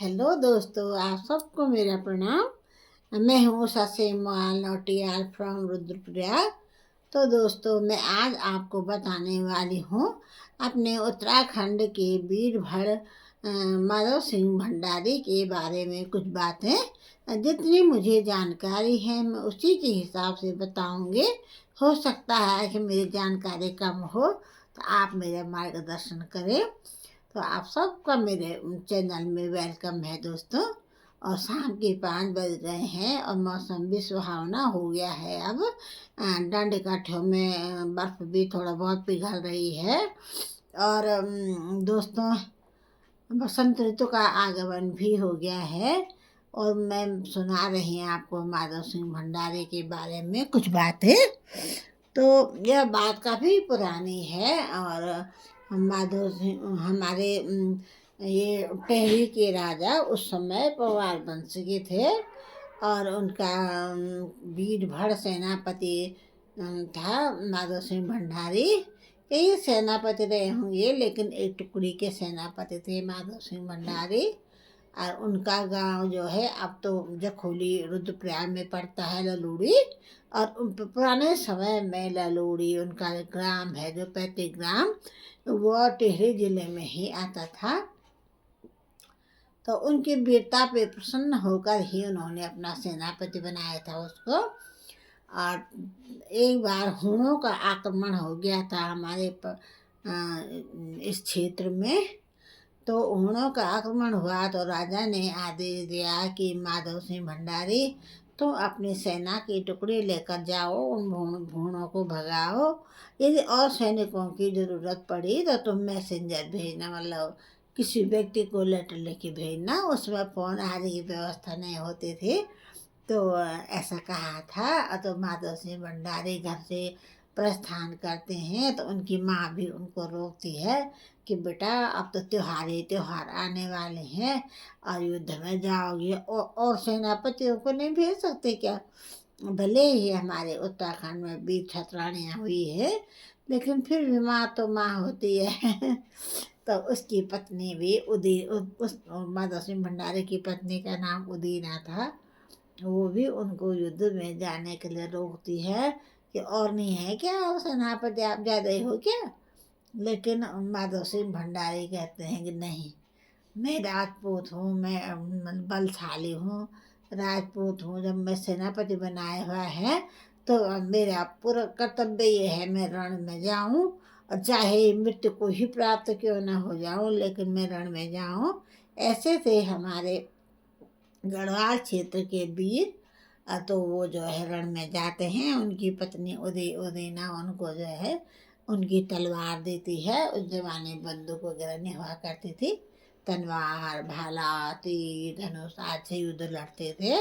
Hello दोस्तों, आप सबको मेरा प्रणाम। मैं हूँ ससेमाल नौटियाल फ्रॉम रुद्रप्रयाग। तो दोस्तों, मैं आज आपको बताने वाली हूँ अपने उत्तराखंड के वीरभद्र माधव सिंह भंडारी के बारे में कुछ बातें। जितनी मुझे जानकारी है मैं उसी के हिसाब से बताऊंगी। हो सकता है कि मेरी जानकारी कम हो तो आप मेरा मार्गदर्शन करें। तो आप सबका मेरे चैनल में वेलकम है दोस्तों। और शाम के 5 बज रहे हैं और मौसम भी सुहावना हो गया है अब। डंड काठों में बर्फ भी थोड़ा बहुत पिघल रही है। और दोस्तों, बसंत ऋतु का आगमन भी हो गया है। और मैं सुना रही हूँ आपको माधव सिंह भंडारी के बारे में कुछ बातें। तो यह बात काफ़ी पुरानी है। और माधव सिंह हमारे ये टेहरी के राजा उस समय पवार वंश के थे। और उनका वीरभद्र सेनापति था माधव सिंह भंडारी। कई सेनापति रहे होंगे लेकिन एक टुकड़ी के सेनापति थे माधव सिंह भंडारी। और उनका गांव जो है अब तो जखोली रुद्रप्रयाग में पड़ता है, ललूड़ी। और पुराने समय में ललूड़ी उनका ग्राम है, जो पैतृक ग्राम, वो टिहरी जिले में ही आता था। तो उनकी वीरता पे प्रसन्न होकर ही उन्होंने अपना सेनापति बनाया था उसको। और एक बार हूणों का आक्रमण हो गया था हमारे इस क्षेत्र में। तो हूणों का आक्रमण हुआ तो राजा ने आदेश दिया कि माधव सिंह भंडारी, तुम अपनी सेना की टुकड़ी लेकर जाओ, उन हूणों को भगाओ। यदि और सैनिकों की जरूरत पड़ी तो तुम मैसेंजर भेजना, मतलब किसी व्यक्ति को लेटर लेके भेजना। उसमें फोन आदि की व्यवस्था नहीं होती थी। तो ऐसा कहा था। तो माधव सिंह भंडारी घर से प्रस्थान करते हैं तो उनकी माँ भी उनको रोकती है कि बेटा अब तो त्योहार ही त्योहार आने वाले हैं और युद्ध में जाओगे और सेनापतियों को नहीं भेज सकते क्या? भले ही हमारे उत्तराखंड में 20 छतरानियाँ हुई है लेकिन फिर भी माँ तो माँ होती है। तो उसकी पत्नी भी उस माधव सिंह भंडारी की पत्नी का नाम उदीना था। वो भी उनको युद्ध में जाने के लिए रोकती है कि और नहीं है क्या, और सेनापति आप ज़्यादा ही हो क्या? लेकिन माधव सिंह भंडारी कहते हैं कि नहीं, मैं राजपूत हूँ, मैं बलशाली हूँ, राजपूत हूँ। जब मैं सेनापति बनाया हुआ है तो मेरा पूरा कर्तव्य ये है मैं रण में जाऊँ, और चाहे मृत्यु को ही प्राप्त क्यों ना हो जाऊँ लेकिन मैं रण में जाऊँ। ऐसे थे हमारे गढ़वाल क्षेत्र के वीर। तो वो जो है रण में जाते हैं। उनकी पत्नी उदीना उनको जो है उनकी तलवार देती है। उस जमाने बंदूक वगैरह नहीं हुआ करती थी। तलवार, भाला, तीर, धनुष आज से युद्ध लड़ते थे।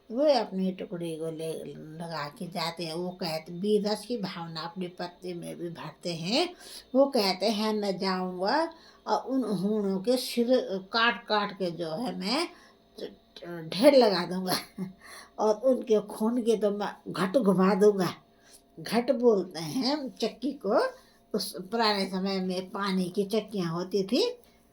वो अपनी टुकड़ी को ले लगा के जाते हैं। वो कहते वीर रस की भावना अपनी पत्नी में भी भरते हैं। वो कहते हैं मैं जाऊंगा और उन हूणों के सिर काट काट के जो है मैं ढेर लगा दूंगा। और उनके खून के तो मैं घट घुमा दूंगा। घट बोलते हैं चक्की को। उस पुराने समय में पानी की चक्कियाँ होती थी,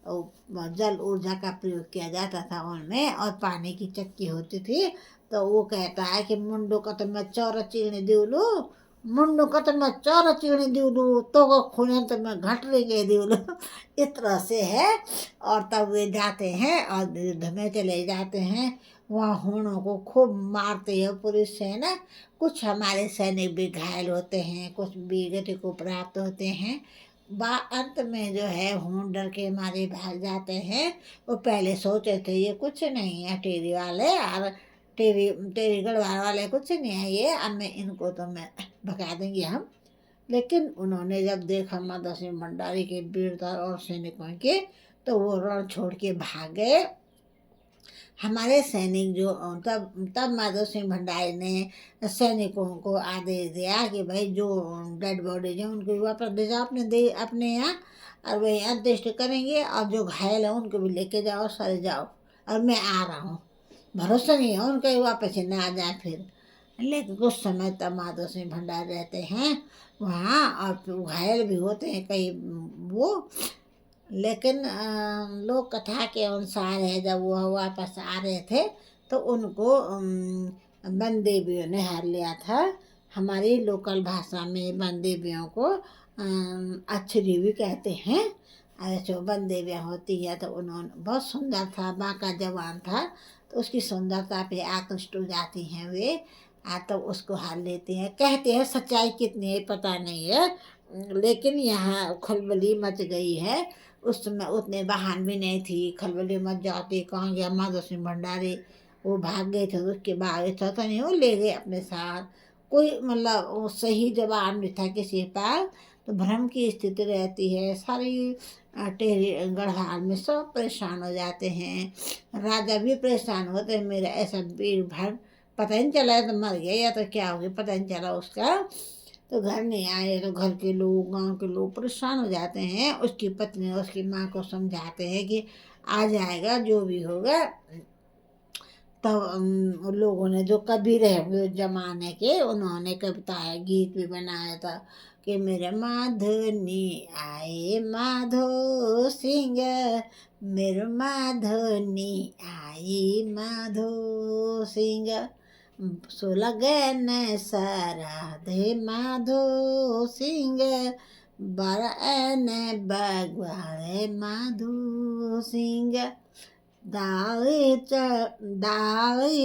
और जल ऊर्जा का प्रयोग किया जाता था उनमें, और पानी की चक्की होती थी। तो वो कहता है कि मुंडो का तो मैं चौरा चीनी दिवलू, मुंडो का तो मैं चौरा चीनी दिवलू, तो को खून तो मैं घट रही दिवलू। इस तरह से है। और तब वे जाते हैं और युद्ध में चले जाते हैं। वहाँ हूणों को खूब मारते हैं पूरी सेना। कुछ हमारे सैनिक भी घायल होते हैं, कुछ वीरगति को प्राप्त होते हैं। अंत में जो है हूण डर के मारे भाग जाते हैं। वो पहले सोचे थे ये कुछ नहीं है, टेरी वाले और टेरी गढ़वाल वाले कुछ नहीं है ये, अब मैं इनको तो मैं भगा देंगे हम। लेकिन उन्होंने जब देखा माधव सिंह भंडारी के वीरता और सैनिकों के, तो वो रण छोड़ के भाग गए। हमारे सैनिक जो तब तब माधव सिंह भंडारी ने सैनिकों को आदेश दिया कि भाई जो डेड बॉडीज हैं उनको वापस ले जाओ अपने यहाँ, और वही अंत्येष्ट करेंगे। और जो घायल है उनको भी लेके जाओ, सारे जाओ, और मैं आ रहा हूँ। भरोसा नहीं है उनका वापस ना आ जाए फिर। लेकिन कुछ समय तक माधव सिंह भंडारी रहते हैं वहाँ, और घायल भी होते हैं कई वो। लेकिन लोक कथा के अनुसार है, जब वो वापस आ रहे थे तो उनको वन देवियों ने हार लिया था। हमारी लोकल भाषा में वन देवियों को अक्षरी भी कहते हैं। जो वन देवियाँ होती है तो उन्होंने बहुत सुंदर था, बांका जवान था, तो उसकी सुंदरता पे आकृष्ट हो जाती हैं वे, तो उसको हार लेती हैं। कहते हैं, सच्चाई कितनी है पता नहीं है, लेकिन यहाँ खलबली मच गई है। उस समय उतने वाहन भी नहीं थी, खलबली मच जाती, कहाँ गया माधव सिंह भंडारी, वो भाग गए थे, तो उसके बाद ऐसा तो नहीं वो ले गए अपने साथ। कोई मतलब वो सही जवाब नहीं था किसी के पास, तो भ्रम की स्थिति रहती है। सारी टेरी गढ़वाल में सब परेशान हो जाते हैं, राजा भी परेशान होते हैं। मेरा ऐसा वीर भर पता ही नहीं चला, तो मर गया या तो क्या हो गया पता नहीं चला उसका, तो घर नहीं आए। तो घर के लोग, गांव के लोग परेशान हो जाते हैं। उसकी पत्नी और उसकी माँ को समझाते हैं कि आ जाएगा जो भी होगा। तब उन लोगों ने, जो कवि रहे हुए उस जमाने के, उन्होंने कविता गीत भी बनाया था कि मेरे माधवनी आए माधो सिंह, मेरे माधवनी आई माधो सिंह, सो लगन सराधे माधो सिंह, बरन बगवाड़े माधो सिंह, दाई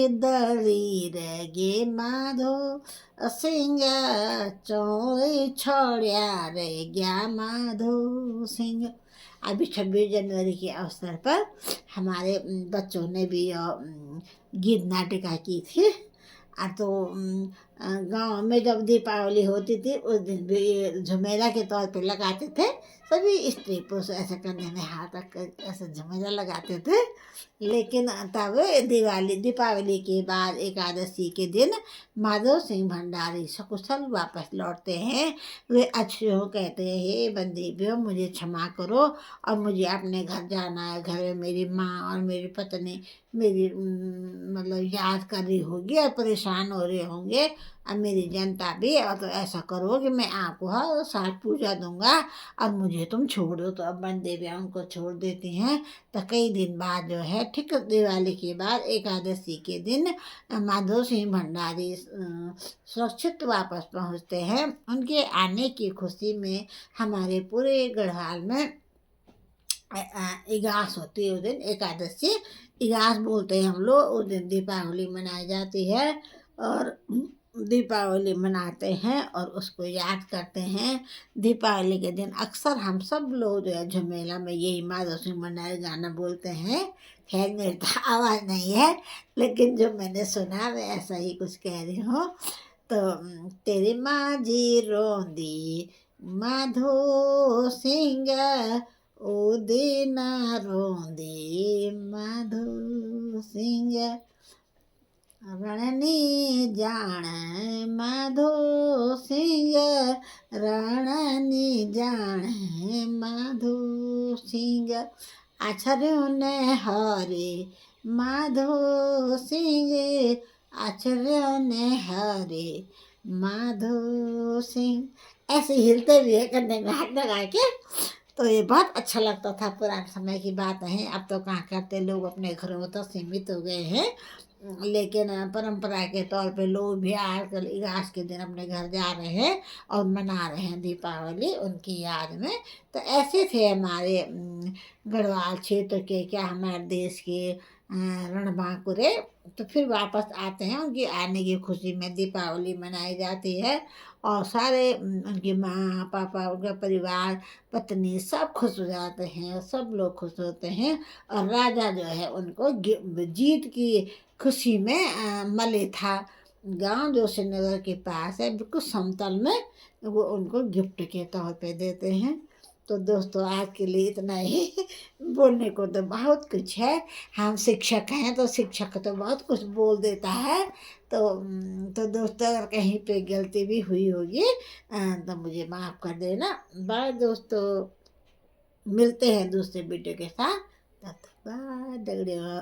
दलीर गे माधो सिंह, चौड़ी छोड़िया रे गया माधो सिंह। अभी 26 जनवरी के अवसर पर हमारे बच्चों ने भी गीत नाटिका की थी। तो गांव में जब दीपावली होती थी उस दिन भी ये झुमेला के तौर पे लगाते थे। सभी स्त्री पुरुष ऐसे कंधे में हाथ रख कर ऐसे झुमेला लगाते थे। लेकिन तब दीपावली के बाद एकादशी के दिन माधव सिंह भंडारी सकुशल वापस लौटते हैं। वे अच्छे हो कहते हैं, हे बंदीबियों मुझे क्षमा करो और मुझे अपने घर जाना है। घर में मेरी माँ और मेरी पत्नी मेरी मतलब याद कर रही होगी और परेशान हो रहे होंगे, और मेरी जनता भी। और तो ऐसा करो कि मैं आपको हर साल पूजा दूंगा और मुझे तुम छोड़ दो। तो अब वन देवियाँ उनको छोड़ देती हैं। तो कई दिन बाद जो है, ठीक दिवाली के बाद एकादशी के दिन माधव सिंह भंडारी सुरक्षित वापस पहुंचते हैं। उनके आने की खुशी में हमारे पूरे गढ़वाल में इगास होती है। उस दिन एकादशी इगास बोलते हैं हम लोग। उस दिन दीपावली मनाई जाती है और दीपावली मनाते हैं और उसको याद करते हैं। दीपावली के दिन अक्सर हम सब लोग जो है झुमेला में यही माधव सिंह भंडारी गाना बोलते हैं। खैर मेरी तो आवाज़ नहीं है, लेकिन जो मैंने सुना मैं ऐसा ही कुछ कह रही हूँ। तो तेरी माँ जी रोंदी माधो सिंह, ओ दीना रोंदी माधो सिंह, रणनी जान माधो सिंह, रणनी जान माधो सिंह, आचर्यों ने हरे माधो सिंह, आचर्यों ने हरे माधो सिंह। ऐसे हिलते भी है कंधे में हाथ लगा के। तो ये बहुत अच्छा लगता था, पुराने समय की बात है। अब तो कहाँ करते लोग, अपने घरों में तो सीमित हो गए हैं। लेकिन परंपरा के तौर पे लोग भी आजकल इगास के दिन अपने घर जा रहे हैं और मना रहे हैं दीपावली उनकी याद में। तो ऐसे थे हमारे गढ़वाल क्षेत्र के, क्या हमारे देश के रणबांकुरे। तो फिर वापस आते हैं, उनकी आने की खुशी में दीपावली मनाई जाती है। और सारे उनकी माँ पापा, उनका परिवार, पत्नी सब खुश हो जाते हैं, सब लोग खुश होते हैं। और राजा जो है उनको जीत की खुशी में मले था गांव जो श्रीनगर के पास है, बिल्कुल समतल में, वो उनको गिफ्ट के तौर पे देते हैं। तो दोस्तों आज के लिए इतना ही। बोलने को तो बहुत कुछ है, हम शिक्षक हैं तो शिक्षक तो बहुत कुछ बोल देता है। तो दोस्तों अगर कहीं पे गलती भी हुई होगी तो मुझे माफ़ कर देना। बाय दोस्तों, मिलते हैं दूसरे वीडियो के साथ। तब तक बाय दगड़ियों।